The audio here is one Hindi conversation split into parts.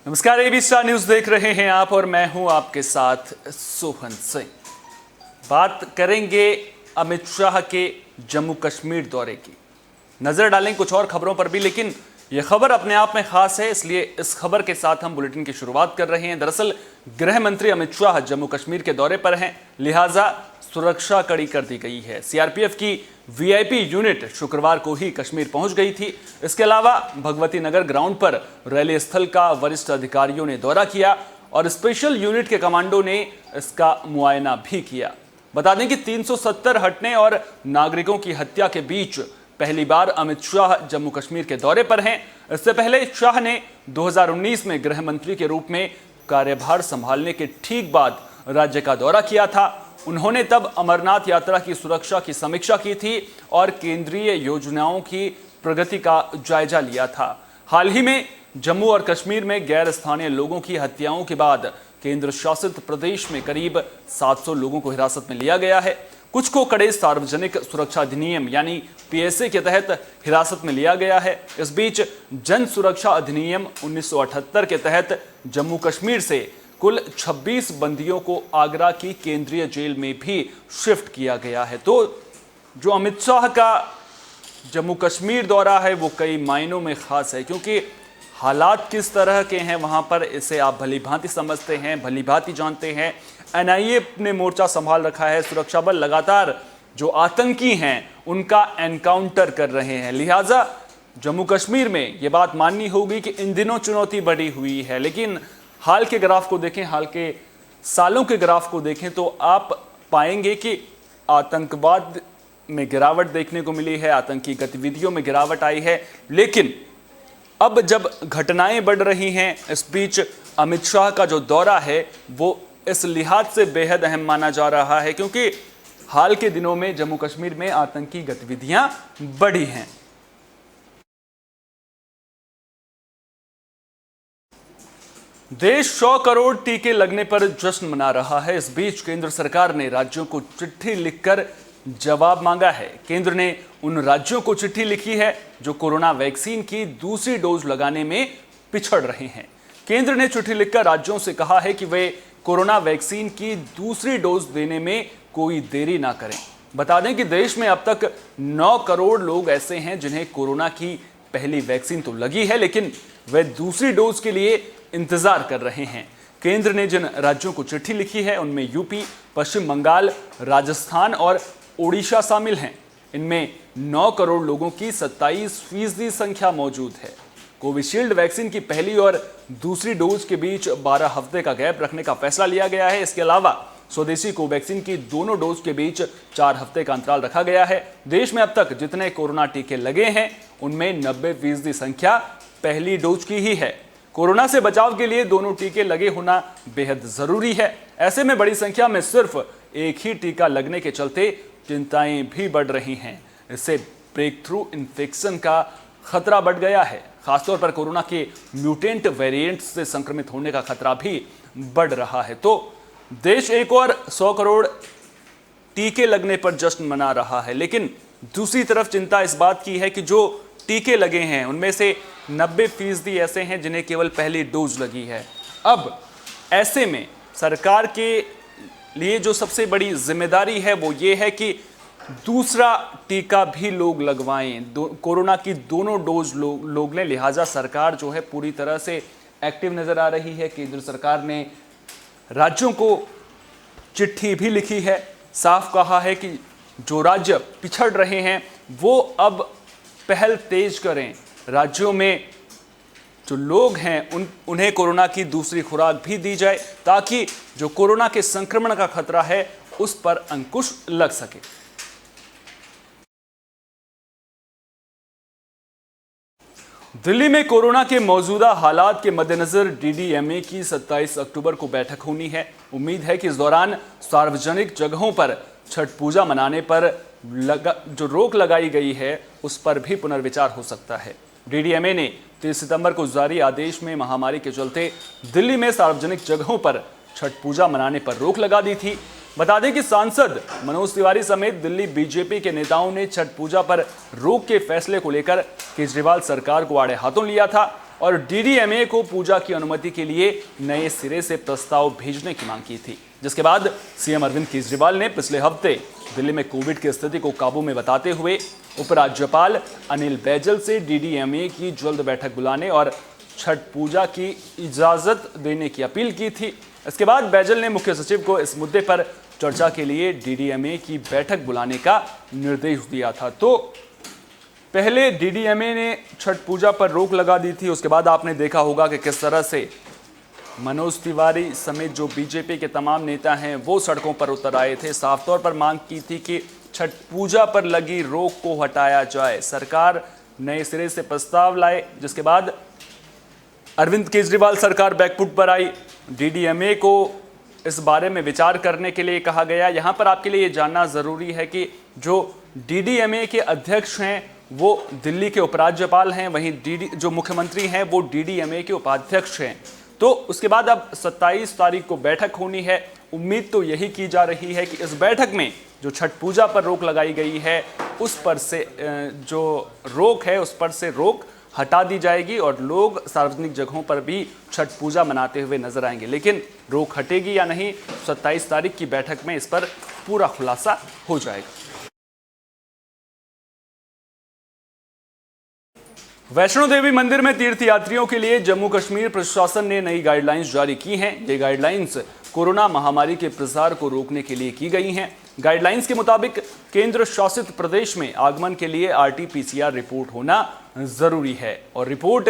नमस्कार, एबी स्टार न्यूज देख रहे हैं आप और मैं हूं आपके साथ सोहन सिंह। बात करेंगे अमित शाह के जम्मू कश्मीर दौरे की। नजर डालें कुछ और खबरों पर भी, लेकिन यह खबर अपने आप में खास है, इसलिए इस खबर के साथ हम बुलेटिन की शुरुआत कर रहे हैं। दरअसल गृह मंत्री अमित शाह जम्मू कश्मीर के दौरे पर हैं, लिहाजा सुरक्षा कड़ी कर दी गई है। सीआरपीएफ की वीआईपी यूनिट शुक्रवार को ही कश्मीर पहुंच गई थी। इसके अलावा भगवती नगर ग्राउंड पर रैली स्थल का वरिष्ठ अधिकारियों ने दौरा किया और स्पेशल यूनिट के कमांडो ने इसका मुआयना भी किया। बता दें कि 370 हटने और नागरिकों की हत्या के बीच पहली बार अमित शाह जम्मू कश्मीर के दौरे पर हैं। इससे पहले शाह ने 2019 में गृह मंत्री के रूप में कार्यभार संभालने के ठीक बाद राज्य का दौरा किया था। उन्होंने तब अमरनाथ यात्रा की सुरक्षा की समीक्षा की थी और केंद्रीय योजनाओं की प्रगति का जायजा लिया था। हाल ही में जम्मू और कश्मीर में गैर स्थानीय लोगों की हत्याओं के बाद केंद्र शासित प्रदेश में करीब 700 लोगों को हिरासत में लिया गया है। कुछ को कड़े सार्वजनिक सुरक्षा अधिनियम यानी पीएसए के तहत हिरासत में लिया गया है। इस बीच जन सुरक्षा अधिनियम 1978 के तहत जम्मू कश्मीर से कुल 26 बंदियों को आगरा की केंद्रीय जेल में भी शिफ्ट किया गया है। तो जो अमित शाह का जम्मू कश्मीर दौरा है वो कई मायनों में खास है, क्योंकि हालात किस तरह के हैं वहां पर इसे आप भली भांति समझते हैं, भली भांति जानते हैं। एनआईए ने मोर्चा संभाल रखा है, सुरक्षा बल लगातार जो आतंकी हैं उनका एनकाउंटर कर रहे हैं। लिहाजा जम्मू कश्मीर में ये बात माननी होगी कि इन दिनों चुनौती बढ़ी हुई है, लेकिन हाल के ग्राफ को देखें, हाल के सालों के ग्राफ को देखें तो आप पाएंगे कि आतंकवाद में गिरावट देखने को मिली है, आतंकी गतिविधियों में गिरावट आई है। लेकिन अब जब घटनाएं बढ़ रही हैं, इस बीच अमित शाह का जो दौरा है वो इस लिहाज से बेहद अहम माना जा रहा है, क्योंकि हाल के दिनों में जम्मू कश्मीर में आतंकी गतिविधियां बढ़ी हैं। देश 100 करोड़ टीके लगने पर जश्न मना रहा है। इस बीच केंद्र सरकार ने राज्यों को चिट्ठी लिखकर जवाब मांगा है। केंद्र ने उन राज्यों को चिट्ठी लिखी है जो कोरोना वैक्सीन की दूसरी डोज लगाने में पिछड़ रहे हैं। केंद्र ने चिट्ठी लिखकर राज्यों से कहा है कि वे कोरोना वैक्सीन की दूसरी डोज देने में कोई देरी ना करें। बता दें कि देश में अब तक 9 करोड़ लोग ऐसे हैं जिन्हें कोरोना की पहली वैक्सीन तो लगी है, लेकिन वे दूसरी डोज के लिए इंतजार कर रहे हैं। केंद्र ने जिन राज्यों को चिट्ठी लिखी है उनमें यूपी, पश्चिम बंगाल, राजस्थान और ओडिशा शामिल हैं। इनमें 9 करोड़ लोगों की 27% संख्या मौजूद है। कोविशील्ड वैक्सीन की पहली और दूसरी डोज के बीच 12 हफ्ते का गैप रखने का फैसला लिया गया है। इसके अलावा स्वदेशी कोवैक्सीन की दोनों डोज के बीच 4 हफ्ते का अंतराल रखा गया है। देश में अब तक जितने कोरोना टीके लगे हैं उनमें 90% संख्या पहली डोज की ही है। कोरोना से बचाव के लिए दोनों टीके लगे होना बेहद जरूरी है। ऐसे में बड़ी संख्या में सिर्फ एक ही टीका लगने के चलते चिंताएं भी बढ़ रही हैं। इससे ब्रेक थ्रू इन्फेक्शन का खतरा बढ़ गया है। खासतौर पर कोरोना के म्यूटेंट वेरिएंट से संक्रमित होने का खतरा भी बढ़ रहा है। तो देश एक और 100 करोड़ टीके लगने पर जश्न मना रहा है, लेकिन दूसरी तरफ चिंता इस बात की है कि जो टीके लगे हैं उनमें से 90% ऐसे हैं जिन्हें केवल पहली डोज लगी है। अब ऐसे में सरकार के लिए जो सबसे बड़ी जिम्मेदारी है वो ये है कि दूसरा टीका भी लोग लगवाएं। कोरोना की दोनों डोज लोग लें। लिहाजा सरकार जो है पूरी तरह से एक्टिव नजर आ रही है। केंद्र सरकार ने राज्यों को चिट्ठी भी लिखी है, साफ कहा है कि जो राज्य पिछड़ रहे हैं वो अब पहल तेज करें। राज्यों में जो लोग हैं उन्हें कोरोना की दूसरी खुराक भी दी जाए, ताकि जो कोरोना के संक्रमण का खतरा है उस पर अंकुश लग सके। दिल्ली में कोरोना के मौजूदा हालात के मद्देनजर डीडीएमए की 27 अक्टूबर को बैठक होनी है। उम्मीद है कि इस दौरान सार्वजनिक जगहों पर छठ पूजा मनाने पर जो रोक लगाई गई है उस पर भी पुनर्विचार हो सकता है। डीडीएमए ने 30 सितंबर को जारी आदेश में महामारी के चलते दिल्ली में सार्वजनिक जगहों पर छठ पूजा मनाने पर रोक लगा दी थी। बता दें कि सांसद मनोज तिवारी समेत दिल्ली बीजेपी के नेताओं ने छठ पूजा पर रोक के फैसले को लेकर केजरीवाल सरकार को आड़े हाथों लिया था। और डीडीएमए को पूजा की अनुमति के लिए नए सिरे से प्रस्ताव भेजने की मांग की थी, जिसके बाद सीएम अरविंद केजरीवाल ने पिछले हफ्ते दिल्ली में कोविड की स्थिति को काबू में बताते हुए उपराज्यपाल अनिल बैजल से डीडीएमए की जल्द बैठक बुलाने और छठ पूजा की इजाजत देने की अपील की थी। इसके बाद बैजल ने मुख्य सचिव को इस मुद्दे पर चर्चा के लिए डीडीएमए की बैठक बुलाने का निर्देश दिया था। तो पहले डीडीएमए ने छठ पूजा पर रोक लगा दी थी, उसके बाद आपने देखा होगा कि किस तरह से मनोज तिवारी समेत जो बीजेपी के तमाम नेता हैं वो सड़कों पर उतर आए थे, साफ तौर पर मांग की थी कि छठ पूजा पर लगी रोक को हटाया जाए, सरकार नए सिरे से प्रस्ताव लाए। जिसके बाद अरविंद केजरीवाल सरकार बैकफुट पर आई, डीडीएमए को इस बारे में विचार करने के लिए कहा गया। यहां पर आपके लिए ये जानना जरूरी है कि जो डीडीएमए के अध्यक्ष हैं वो दिल्ली के उपराज्यपाल हैं, वहीं जो मुख्यमंत्री हैं वो डीडीएमए के उपाध्यक्ष हैं। तो उसके बाद अब 27 तारीख को बैठक होनी है। उम्मीद तो यही की जा रही है कि इस बैठक में जो छठ पूजा पर रोक लगाई गई है उस पर से जो रोक है उस पर से रोक हटा दी जाएगी और लोग सार्वजनिक जगहों पर भी छठ पूजा मनाते हुए नजर आएंगे। लेकिन रोक हटेगी या नहीं, 27 तारीख की बैठक में इस पर पूरा खुलासा हो जाएगा। वैष्णो देवी मंदिर में तीर्थयात्रियों के लिए जम्मू कश्मीर प्रशासन ने नई गाइडलाइंस जारी की हैं। ये गाइडलाइंस कोरोना महामारी के प्रसार को रोकने के लिए की गई हैं। गाइडलाइंस के मुताबिक केंद्र शासित प्रदेश में आगमन के लिए आरटी-पीसीआर रिपोर्ट होना जरूरी है और रिपोर्ट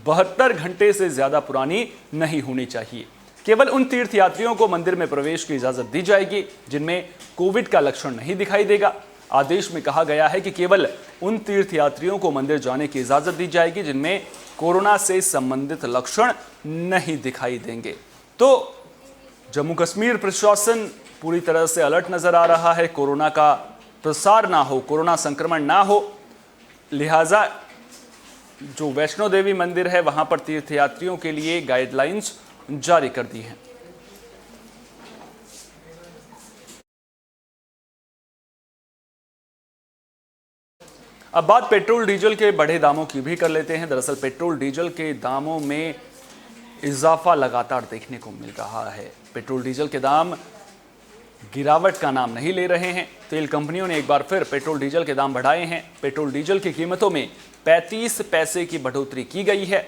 72 घंटे से ज्यादा पुरानी नहीं होनी चाहिए। केवल उन तीर्थयात्रियों को मंदिर में प्रवेश की इजाजत दी जाएगी जिनमें कोविड का लक्षण नहीं दिखाई देगा। आदेश में कहा गया है कि केवल उन तीर्थयात्रियों को मंदिर जाने की इजाजत दी जाएगी जिनमें कोरोना से संबंधित लक्षण नहीं दिखाई देंगे। तो जम्मू कश्मीर प्रशासन पूरी तरह से अलर्ट नजर आ रहा है, कोरोना का प्रसार ना हो, कोरोना संक्रमण ना हो, लिहाजा जो वैष्णो देवी मंदिर है वहां पर तीर्थयात्रियों के लिए गाइडलाइंस जारी कर दी हैं। अब बात पेट्रोल डीजल के बढ़े दामों की भी कर लेते हैं। दरअसल पेट्रोल डीजल के दामों में इजाफा लगातार देखने को मिल रहा है। पेट्रोल डीजल के दाम गिरावट का नाम नहीं ले रहे हैं। तेल कंपनियों ने एक बार फिर पेट्रोल डीजल के दाम बढ़ाए हैं। पेट्रोल डीजल की कीमतों में 35 पैसे की बढ़ोतरी की गई है।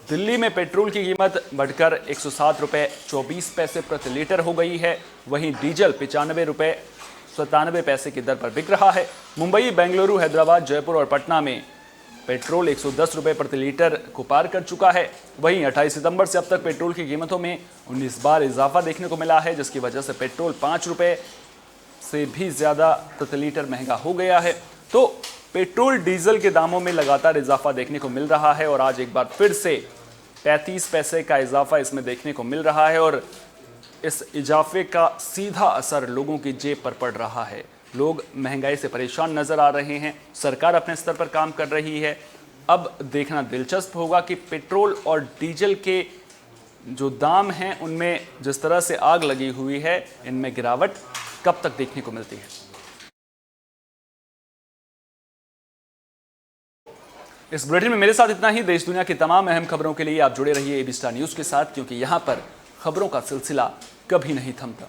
दिल्ली में पेट्रोल की कीमत बढ़कर 107 रुपये 24 पैसे प्रति लीटर हो गई है। वहीं डीजल 95 रुपये 97 पैसे की दर पर बिक रहा है। मुंबई, बेंगलुरु, हैदराबाद, जयपुर और पटना में पेट्रोल 110 रुपये प्रति लीटर को पार कर चुका है। वहीं 28 सितंबर से अब तक पेट्रोल की कीमतों में 19 बार इजाफा देखने को मिला है, जिसकी वजह से पेट्रोल 5 रुपये से भी ज़्यादा प्रति लीटर महंगा हो गया है। तो पेट्रोल डीजल के दामों में लगातार इजाफा देखने को मिल रहा है और आज एक बार फिर से 35 पैसे का इजाफा इसमें देखने को मिल रहा है और इस इजाफे का सीधा असर लोगों की जेब पर पड़ रहा है। लोग महंगाई से परेशान नजर आ रहे हैं। सरकार अपने स्तर पर काम कर रही है। अब देखना दिलचस्प होगा कि पेट्रोल और डीजल के जो दाम हैं उनमें जिस तरह से आग लगी हुई है, इनमें गिरावट कब तक देखने को मिलती है। इस बुलेटिन में मेरे साथ इतना ही। देश दुनिया की तमाम अहम खबरों के लिए आप जुड़े रहिए एबी स्टार न्यूज के साथ, क्योंकि यहां पर खबरों का सिलसिला कभी नहीं थमता।